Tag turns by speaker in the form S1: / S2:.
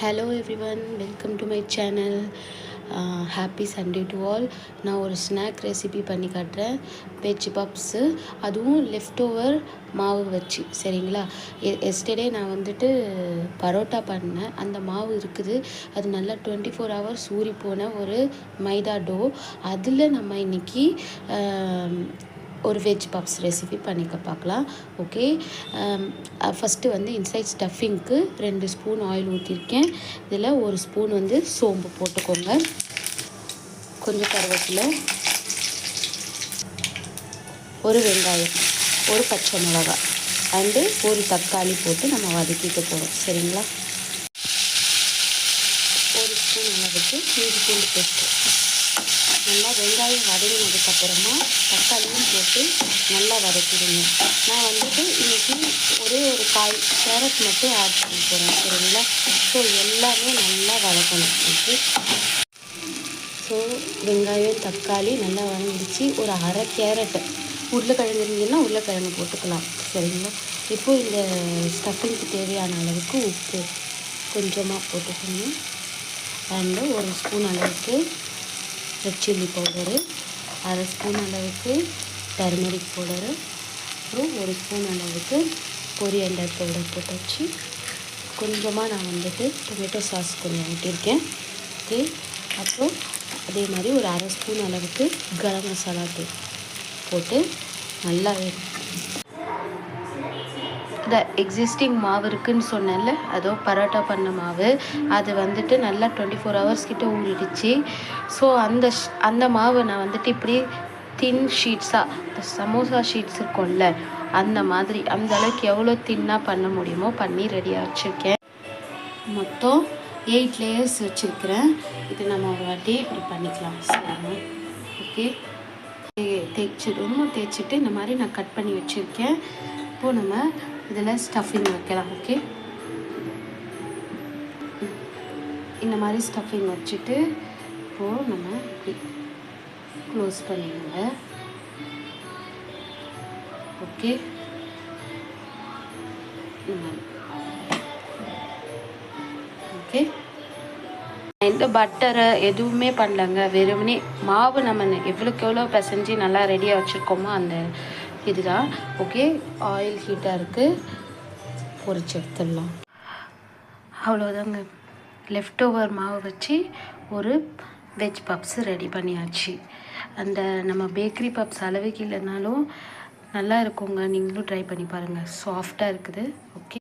S1: Hello everyone, welcome to my channel. Happy Sunday to all. நான் ஒரு snack recipe பண்ணி காட்டுறேன். வெஜ் பப்ஸு, அதுவும் லெஃப்ட் ஓவர் மாவு வச்சு. சரிங்களா? எஸ்டர்டே நான் வந்துட்டு பரோட்டா பண்ணேன். அந்த மாவு இருக்குது. அது நல்லா 24 ஹவர்ஸ் ஊறி போன ஒரு மைதா டோ. அதில் நம்ம இன்றைக்கி ஒரு வெஜ் பப்ஸ் ரெசிபி பண்ணிக்க பார்க்கலாம். ஓகே, ஃபஸ்ட்டு வந்து இன்சைட் ஸ்டஃபிங்க்கு 2 ஸ்பூன் ஆயில் ஊற்றிருக்கேன். இதில் 1 ஸ்பூன் வந்து சோம்பு போட்டுக்கோங்க, கொஞ்சம் கருவேப்பிலை, ஒரு வெங்காயம், ஒரு பச்சை மிளகாய் அண்டு ஒரு தக்காளி போட்டு நம்ம வதக்கிக்க போகிறோம். சரிங்களா? 1 ஸ்பூன் அளவுக்கு இஞ்சி பூண்டு பேஸ்ட்டு. நல்லா வெங்காயம் வதங்கினதுக்கப்புறமா தக்காளியும் போட்டு நல்லா வதக்கிடுங்க. நான் வந்துட்டு இன்றைக்கி ஒரே ஒரு காய் கேரட் மட்டும் ஆட் பண்ணி போகிறேன். சரிங்களா? ஸோ எல்லாமே நல்லா வதக்கணும். ஓகே, ஸோ வெங்காயம் தக்காளி நல்லா வதங்கிடுச்சு. ஒரு அரை கேரட்டு, உருளைக்கிழங்கு இருந்ததுன்னா உருளைக்கிழங்கு போட்டுக்கலாம். சரிங்களா? இப்போது இந்த ஸ்டஃபிங்க்கு தேவையான அளவுக்கு உப்பு கொஞ்சமாக போட்டுக்கணும். அண்டு 1 ஸ்பூன் அளவுக்கு ரெட் சில்லி பவுடரு, அரை ஸ்பூன் அளவுக்கு டர்மரிக் பவுடரு, அப்புறம் 1 ஸ்பூன் அளவுக்கு கொரியாண்டர் பவுடர் போட்டு வச்சு கொஞ்சமாக நான் வந்துட்டு டொமேட்டோ சாஸ் கொஞ்சம் ஊற்றிருக்கேன். ஓகே, அப்புறம் அதே மாதிரி ஒரு அரை ஸ்பூன் அளவுக்கு கரம் மசாலா தூள் போட்டு நல்லா இந்த எக்ஸிஸ்டிங் மாவு இருக்குதுன்னு சொன்னேன்ல, அதோ பரோட்டா பண்ண மாவு, அது வந்துட்டு நல்லா 24 ஹவர்ஸ் கிட்ட ஊறிடுச்சு. ஸோ அந்த மாவை நான் வந்துட்டு இப்படி தின் ஷீட்ஸாக, இந்த சமோசா ஷீட்ஸ் இருக்கும்ல, அந்த மாதிரி அந்த அளவுக்கு எவ்வளோ தின்னாக பண்ண முடியுமோ பண்ணி ரெடியாக வச்சுருக்கேன். மொத்தம் 8 லேயர்ஸ் வச்சுருக்கிறேன். இது நம்ம ஒரு வாட்டி இப்படி பண்ணிக்கலாம். சரிங்க? ஓகே, தேய்ச்சிட்டு இந்த மாதிரி நான் கட் பண்ணி வச்சுருக்கேன். இப்போது நம்ம இதில் ஸ்டஃபிங் வைக்கலாம். ஓகே, இந்த மாதிரி ஸ்டஃபிங் வச்சுட்டு இப்போது நம்ம க்ளோஸ் பண்ணிடுங்க. ஓகே, இந்த மாதிரி. ஓகே, எந்த பட்டரை எதுவுமே பண்ணலங்க, வெறுமனே மாவு நம்ம எவ்வளோக்கு எவ்வளோ பிசைஞ்சு நல்லா ரெடியாக வச்சுருக்கோமோ அந்த இதுதான். ஓகே, ஆயில் ஹீட்டாக இருக்குது, பொரிச்சு எடுத்துடலாம். அவ்வளோதாங்க, லெஃப்ட் ஓவர் மாவு வச்சு ஒரு வெஜ் பப்ஸ் ரெடி பண்ணியாச்சு. அந்த நம்ம பேக்கரி பப்ஸ் அளவுக்கு இல்லைனாலும் நல்லா இருக்குங்க. நீங்களும் ட்ரை பண்ணி பாருங்கள், சாஃப்டாக இருக்குது. ஓகே.